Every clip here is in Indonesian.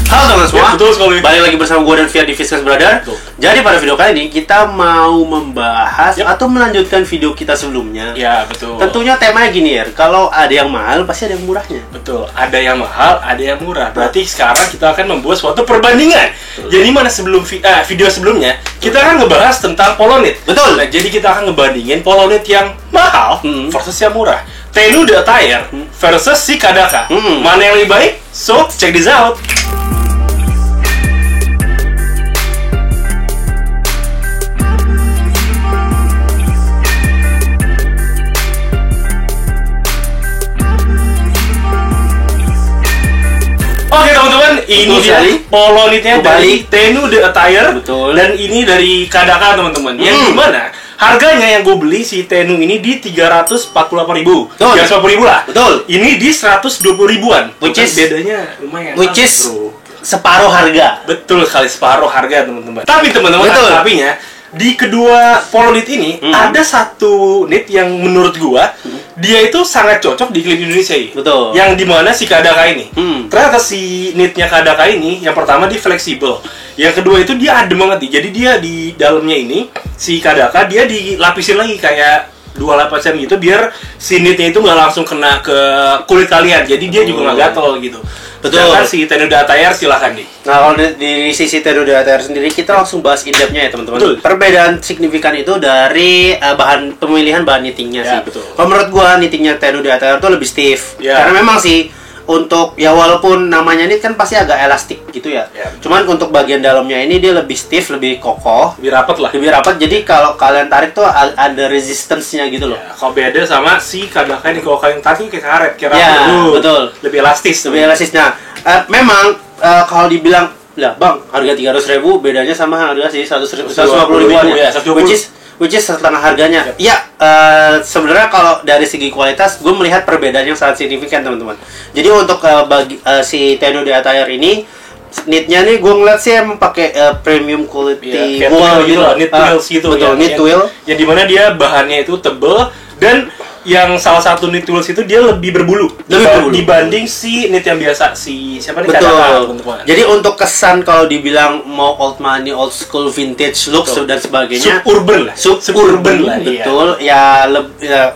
Halo teman-teman semua, betul sekali. Balik lagi bersama gue dan Via di Fiskas Brother. Betul. Jadi pada video kali ini kita mau membahas atau melanjutkan video kita sebelumnya. Ya, betul. Tentunya temanya gini ya, kalau ada yang mahal pasti ada yang murahnya. Betul, ada yang mahal, ada yang murah. Berarti sekarang kita akan membuat suatu perbandingan. Jadi mana sebelum video sebelumnya kita akan ngebahas tentang Polonit. Betul. Nah, jadi kita akan ngebandingin Polonit yang mahal versus yang murah. Tennu de Attire versus si Kadaka. Mana yang lebih baik? So, check this out. Oke teman-teman, ini dia Polonitnya dari Tennu de Attire. Betul. Dan ini dari Kadaka teman-teman. Yang dimana harganya yang gue beli si Tennu ini di 348.000, 350.000 lah. Betul. Ini di 120 ribuan. Which is bedanya lumayan. Which is separuh harga. Betul sekali, separuh harga teman-teman. Tapi teman-teman, tapinya di kedua Polonit ini ada satu knit yang menurut gua dia itu sangat cocok di iklim Indonesia ini. Betul. Yang dimana si Kadaka ini ternyata si knitnya Kadaka ini yang pertama dia fleksibel, yang kedua itu dia adem banget nih. Jadi dia di dalamnya ini si Kadaka dia dilapisin lagi kayak 2 lapisan gitu biar si knitnya itu nggak langsung kena ke kulit kalian. Jadi dia juga nggak gatel gitu. Betul. Sedangkan si Tennu de Attire silahkan nih. Nah, kalau di sisi Tennu de Attire sendiri kita langsung bahas in-depth-nya ya teman-teman. Betul. Perbedaan signifikan itu dari pemilihan bahan knittingnya Ya, sih. betul. Kalau menurut gua knittingnya Tennu de Attire itu lebih stiff. Ya. Karena memang sih untuk ya walaupun namanya knit kan pasti agak elastik gitu ya. Ya, betul. Cuman untuk bagian dalamnya ini dia lebih stiff, lebih kokoh, Lebih rapat lah. lebih rapat. Jadi kalau kalian tarik tuh ada resistance-nya gitu loh. Ya, kalau beda sama si Kadaka ini, kalau kalian tarik kayak karet, kayak Ya, rambut. betul. Lebih elastis. Lebih elastis. Nah, memang kalau dibilang lah bang harga 300.000 bedanya sama harga sih 150 ribuan ya, 120. which is setengah harganya. Ya, sebenarnya kalau dari segi kualitas gue melihat perbedaan yang sangat signifikan teman-teman. Jadi untuk si Tennu de Attire ini knitnya nih gue ngeliat sih emang pakai premium quality wool gitu, knit twill gitu. betul, knit twill. Yang dimana dia bahannya itu tebel dan yang salah satu knit twill itu dia lebih berbulu, dibanding si knit yang biasa si siapa nih Kadaka, teman-teman. Jadi untuk kesan kalau dibilang mau old money, old school, vintage looks dan sebagainya, suburban lah, suburban lah, betul. Ya,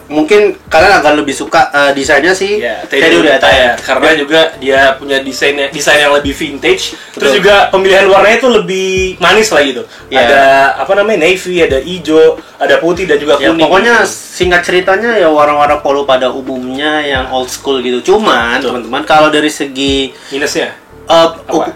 mungkin kalian akan lebih suka desainnya sih Tennu de Attire karena juga dia punya desain yang lebih vintage. Betul. Terus juga pemilihan warnanya itu lebih manis lah gitu. Ada apa namanya, navy, ada hijau, ada putih dan juga kuning. Pokoknya singkat ceritanya ya warna-warna polo pada umumnya yang old school gitu. Cuman teman-teman kalau dari segi minusnya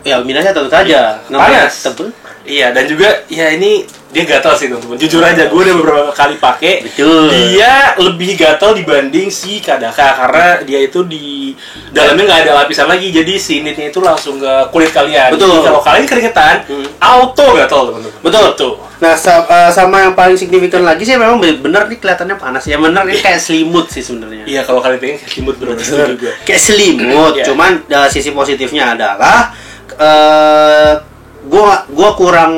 ya minusnya tentu saja panas, tebel. Iya, dan juga ya ini dia gatal sih teman-teman. Jujur aja, gue udah beberapa kali pakai. Betul. Dia lebih gatal dibanding si Kadaka karena dia itu di dalamnya nggak ada lapisan lagi. Jadi si knitnya itu langsung ke kulit kalian. Betul. Jadi kalau kalian keringetan, auto gatal teman-teman. Betul. Tuh. Nah, sama yang paling signifikan lagi sih memang benar nih kelihatannya panas. Ya benar ini kayak selimut sih sebenarnya. Iya, kalau kalian pengen kayak selimut bener juga. Kayak selimut. Cuman sisi positifnya adalah gua kurang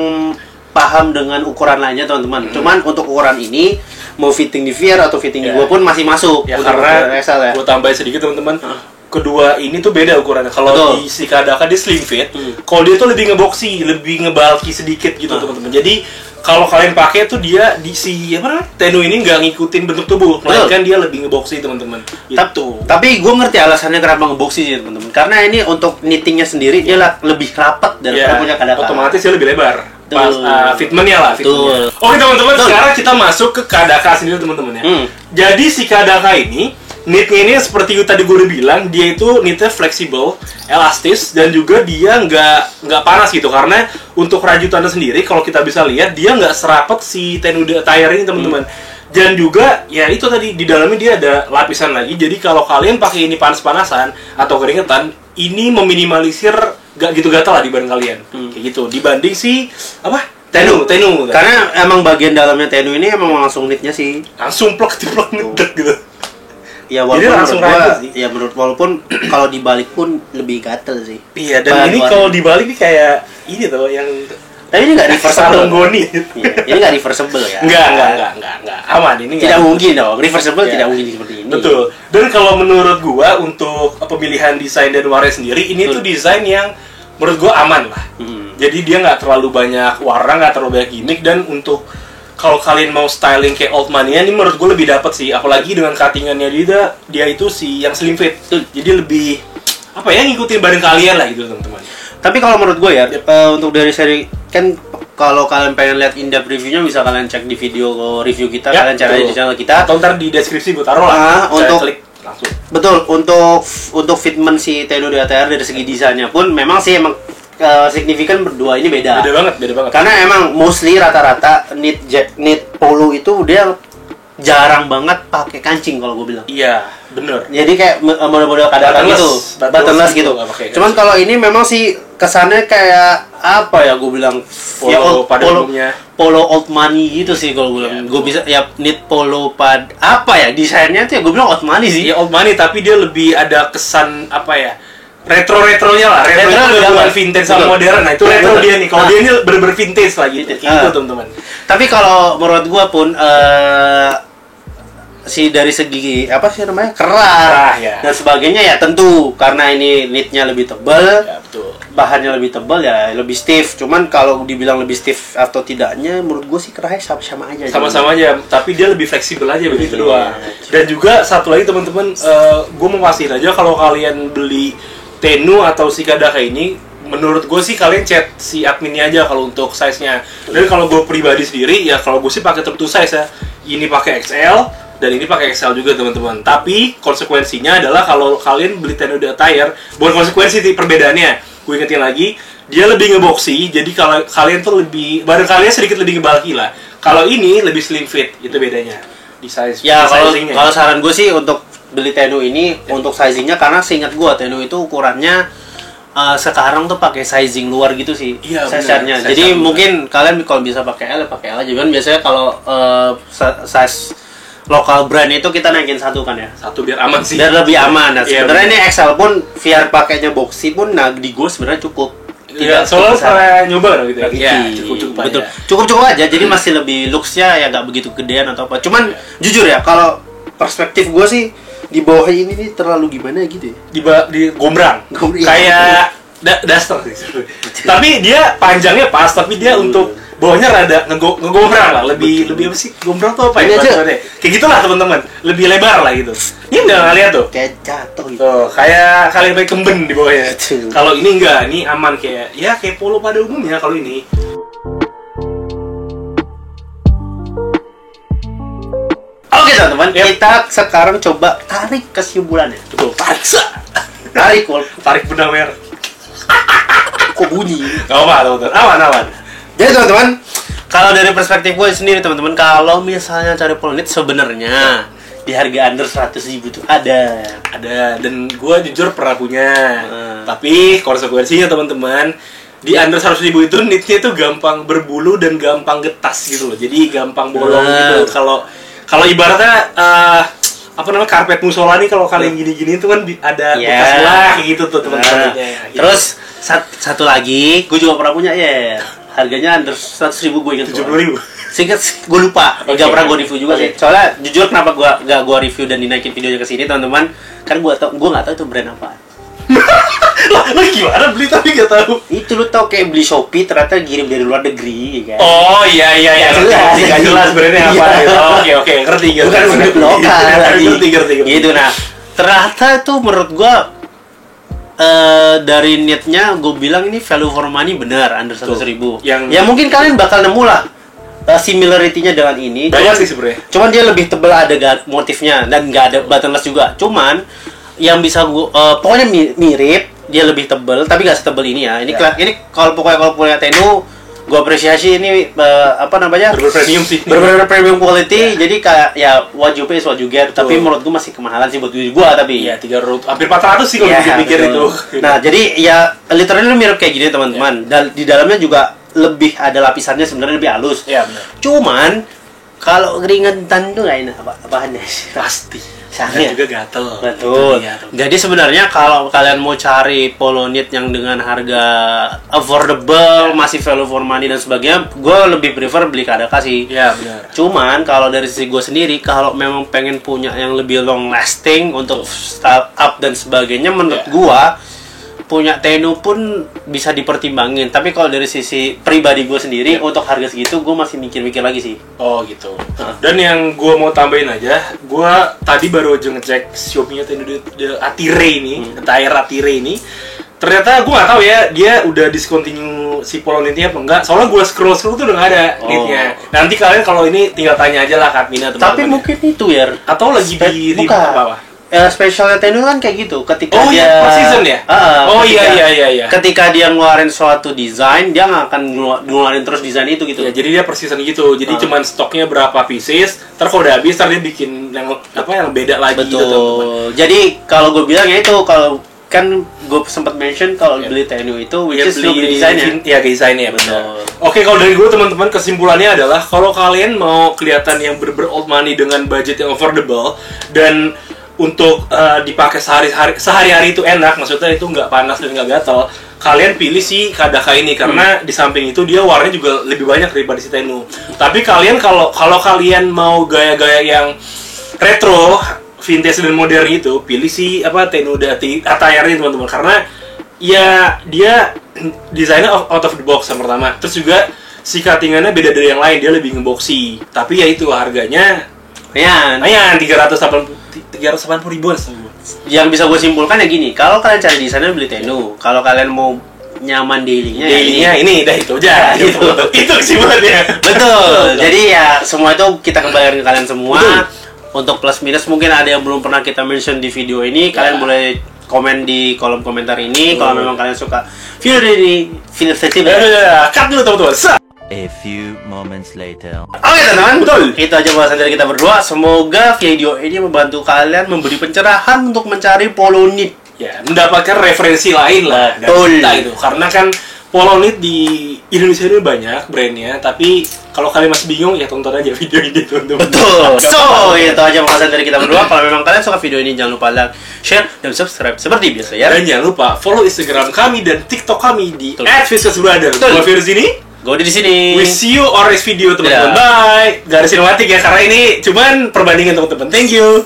paham dengan ukuran lainnya teman-teman. Cuman untuk ukuran ini mau fitting di Vier atau fitting di gua pun masih masuk. Ya, untuk karena XL ya. gua tambahin sedikit teman-teman. Kedua ini tuh beda ukurannya. Kalau di si Kadaka dia slim fit, kalau dia tuh lebih ngeboxy, lebih ngebalki sedikit gitu teman-teman. Jadi kalau kalian pakai tuh dia di si Tennu ini nggak ngikutin bentuk tubuh, melainkan dia lebih ngeboxy teman-teman. Gitu. Tapi gue ngerti alasannya kenapa ngeboxy sih teman-teman. Karena ini untuk knittingnya sendiri dia lebih rapat daripada punya Kadaka. Otomatis dia lebih lebar. Pas fitmentnya lah. Betul. Oke teman-teman, sekarang kita masuk ke Kadaka sendiri teman-teman ya. Jadi si Kadaka ini knitnya ini seperti tadi gue udah bilang, dia itu knitnya fleksibel, elastis, dan juga dia nggak panas gitu. Karena untuk rajutannya sendiri, kalau kita bisa lihat, dia nggak serapet si Tennu de Attire ini teman-teman. Dan juga, ya itu tadi, di dalamnya dia ada lapisan lagi. Jadi kalau kalian pakai ini panas-panasan atau keringetan, ini meminimalisir gak gitu gatal lah di badan kalian. Kayak gitu, dibanding si Tennu. Karena emang bagian dalamnya Tennu ini emang langsung knitnya sih. Langsung plek-plek ngedek gitu. Ya walaupun walaupun kalau dibalik pun lebih gatel sih. Iya, dan ini kalau dibalik nih kayak ini tuh yang Tapi ini nggak reversible. Goni. Iya, ini nggak reversible ya. Enggak. Aman ini. Tidak mungkin dong. Reversible tidak mungkin seperti ini. Betul. Dan kalau menurut gua untuk pemilihan desain dan warna sendiri ini tuh desain yang menurut gue aman lah. Jadi dia nggak terlalu banyak warna, nggak terlalu banyak gimmick, dan untuk kalau kalian mau styling kayak Old Mania ini menurut gue lebih dapet sih, apalagi dengan cuttingannya dia itu si yang slim fit, jadi lebih apa ya, ngikutin badan kalian lah gitu teman-teman. Tapi kalau menurut gue ya, untuk dari seri kan, kalau kalian pengen lihat in-depth reviewnya bisa kalian cek di video review kita, kalian cari di channel kita. Atau ntar di deskripsi gue taruh lah. Untuk klik langsung. Betul, untuk fitment si Tenno di ATR dari segi desainnya pun memang sih emang signifikan berdua ini beda. Beda banget. Karena emang mostly rata-rata knit polo itu dia jarang banget pakai kancing kalau gue bilang. Iya, bener. Jadi kayak model-model kadang gitu, buttonless gitu. Cuman kalau ini memang sih kesannya kayak apa ya, gue bilang polo pada umumnya. Polo old money gitu sih kalau gue bilang. Gue bisa ya knit polo pad apa ya, desainnya tuh ya gue bilang old money sih. Ya old money, tapi dia lebih ada kesan apa ya, retro-retronya lah. Retro itu gabungan vintage sama modern. Nah itu retro dia nih. Kalau dia ini bener-bener vintage lah gitu. Gitu teman-teman. Tapi kalau menurut gue pun si dari segi apa sih namanya, kerah ya, dan sebagainya ya tentu karena ini knitnya lebih tebal, ya, betul. Bahannya lebih tebal ya lebih stiff. Cuman kalau dibilang lebih stiff atau tidaknya, menurut gue sih kerahnya sama-sama aja. Sama-sama aja, tapi dia lebih fleksibel aja begitu doang. Dan juga satu lagi teman-teman, gue mau pastiin aja kalau kalian beli Tenno atau si Kadaka ini, menurut gue sih kalian chat si adminnya aja kalau untuk size-nya. Dan kalau gue pribadi sendiri ya, kalau gue sih pakai tertentu size ya. Ini pakai XL dan ini pakai XL juga teman-teman. Tapi konsekuensinya adalah kalau kalian beli Tenno di Attire, bukan konsekuensi sih, perbedaannya. Gue ingetin lagi, dia lebih ngeboxy. Jadi kalau kalian tuh lebih, badan kalian sedikit lebih ngebulky lah. Kalau ini lebih slim fit, itu bedanya di size. Ya kalau saran gue sih untuk beli Tenno ini untuk sizingnya, karena seingat gue Tenno itu ukurannya sekarang tuh pakai sizing luar gitu sih, size-nya. Jadi mungkin kalian kalau bisa pakai L aja. Kan biasanya kalau size lokal brand itu kita naikin satu kan ya. Satu biar aman sih. Biar lebih aman. Nah, sebenarnya ini XL pun biar pakainya boxy pun di gue sebenarnya cukup. Tidak, soalnya pernah nyoba gitu ya. Iya, cukup betul. Cukup aja. Jadi masih lebih looks-nya ya nggak begitu gedean atau apa. Cuman jujur ya, kalau perspektif gue sih di bawah ini nih terlalu gimana gitu ya. Di gombrang. Kayak daster sih. Tapi dia panjangnya pas, tapi dia untuk bawahnya rada ngegombrang lah, lebih apa sih, gombrang tuh apa ya bahasanya? Kayak gitulah teman-teman, lebih lebar lah gitu. Ini udah lihat tuh, kayak jatuh gitu. Tuh, kayak kalian pakai kemben di bawahnya. Kalau ini enggak, ini aman kayak polo pada umumnya kalau ini. Oke teman-teman, kita sekarang coba tarik kesimpulannya. Betul, tarik benang merah. Kok bunyi? Gak apa-apa, aman. Jadi teman-teman, kalau dari perspektif gue sendiri teman-teman, kalau misalnya cari polo knit sebenarnya di harga under 100.000 tuh ada, dan gue jujur pernah punya. Tapi konsekuensinya teman-teman, di under 100.000 itu knitnya itu gampang berbulu dan gampang getas gitu loh. Jadi gampang bolong gitu. Kalau ibaratnya apa namanya, karpet musola nih, kalau kalian gini-gini itu kan ada bekas lah gitu tuh teman-teman. Terus satu lagi, gue juga pernah punya harganya under 100.000, gue ingat 70.000. Singkat gue lupa, nggak pernah gue review juga sih. Soalnya jujur kenapa gue review dan dinaikin videonya ke sini teman-teman, kan gue nggak tahu itu brand apa. Lo gimana beli tapi nggak tahu? Itu lo tau kayak beli Shopee ternyata kirim dari luar negeri kan? Oh iya. Nggak jelas brandnya apa. Oke, ngerti. Bukan produk lokal lagi. Ngerti. Gitu. Nah ternyata tuh menurut gue dari knitnya gue bilang ini value for money benar, under 100.000. Ya mungkin kalian bakal nemu lah similarity-nya dengan ini. Banyak sih sebenarnya. Cuman dia lebih tebal, ada motifnya dan nggak ada buttonless juga. Cuman yang bisa gue pokoknya mirip, dia lebih tebal tapi nggak setebal ini ya. Ini kalau punya Tenno, gue apresiasi ini bener-bener premium sih. Bener-bener premium quality. Jadi kayak ya what you pay is what you get. Tapi menurut gue masih kemahalan sih buat gue tapi. Ya 300 hampir 400 sih kalau pikir itu. Nah jadi ya literally mirip kayak gini teman-teman. Dan di dalamnya juga lebih ada lapisannya, sebenarnya lebih halus. Iya benar. Cuman kalau keringetan tuh nggak enak bahannya. Pasti. Sangat juga gatel. Betul. Jadi sebenarnya kalau kalian mau cari polo knit yang dengan harga affordable, masih value for money dan sebagainya, gue lebih prefer beli Kadaka sih. Iya benar. Cuman kalau dari sisi gue sendiri, kalau memang pengen punya yang lebih long lasting untuk style up dan sebagainya, menurut gue punya Tenno pun bisa dipertimbangin. Tapi kalau dari sisi pribadi gue sendiri, untuk harga segitu gue masih mikir-mikir lagi sih. Oh gitu. Dan yang gue mau tambahin aja, gue tadi baru aja ngecek Xiaomi Tenno Attire ini, Attire ini. Ternyata gue nggak tahu ya, dia udah discontinue si Polonitnya apa enggak. Soalnya gue scroll tuh udah nggak ada nitnya. Nanti kalian kalau ini tinggal tanya aja lah Kak Mina. Tapi mungkin itu ya. Atau lagi di apa? Spesialnya Tenno kan kayak gitu. Ketika dia per season ya? Iya. Ketika dia ngeluarin suatu desain, dia nggak akan ngeluarin terus desain itu gitu. Ya, jadi dia per season gitu. Jadi cuman stoknya berapa pieces. Terus kalau udah habis, dia bikin yang beda lagi. Betul. Gitu, teman-teman. Jadi kalau gue bilang ya itu, kalau kan gue sempat mention kalau beli Tenno itu which is beli desainnya. Ya desainnya benar. Oke, kalau dari gue teman-teman kesimpulannya adalah kalau kalian mau kelihatan yang old money dengan budget yang affordable dan untuk dipakai sehari-hari itu enak, maksudnya itu nggak panas dan nggak gatal, kalian pilih si Kadaka ini karena di samping itu dia warnanya juga lebih banyak daripada si Tenno. Tapi kalian kalau kalian mau gaya-gaya yang retro, vintage dan modern itu, pilih si Tenno Attire ini teman-teman, karena ya dia desainnya out of the box yang pertama. Terus juga si cuttingannya beda dari yang lain, dia lebih ngeboxy. Tapi ya itu harganya lumayan 380 ribuan. Yang bisa gue simpulkan ya gini, kalau kalian cari desainnya beli Tenno, kalau kalian mau nyaman daily-nya ini dah itu aja gitu. Itu kesimpulannya. Betul. Jadi ya semua itu kita kembalikan ke kalian semua. Betul. Untuk plus minus mungkin ada yang belum pernah kita mention di video ini, kalian boleh komen di kolom komentar ini. Kalau memang kalian suka video ini, video sensitif. Cut dulu teman-teman. A few moments later. Oke teman-teman, betul. Itu aja bahasan dari kita berdua. Semoga video ini membantu kalian memberi pencerahan untuk mencari Polonit. Ya, mendapatkan referensi lain lah. Betul. Itu karena kan Polonit di Indonesia ini banyak brandnya, tapi kalau kalian masih bingung ya tonton aja video ini teman-teman. Betul. So, itu aja bahasan dari kita berdua. Kalau memang kalian suka video ini, jangan lupa like, share, dan subscribe seperti biasa ya. Dan jangan lupa follow Instagram kami dan TikTok kami di @fiskusbrother. Gue Virus ini. Gue di sini. We see you on next video teman-teman. Bye. Garis sinematik ya, karena ini cuman perbandingan teman-teman. Thank you.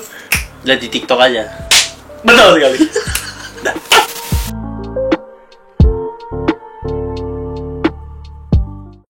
Lihat di TikTok aja. Betul sekali. Dah.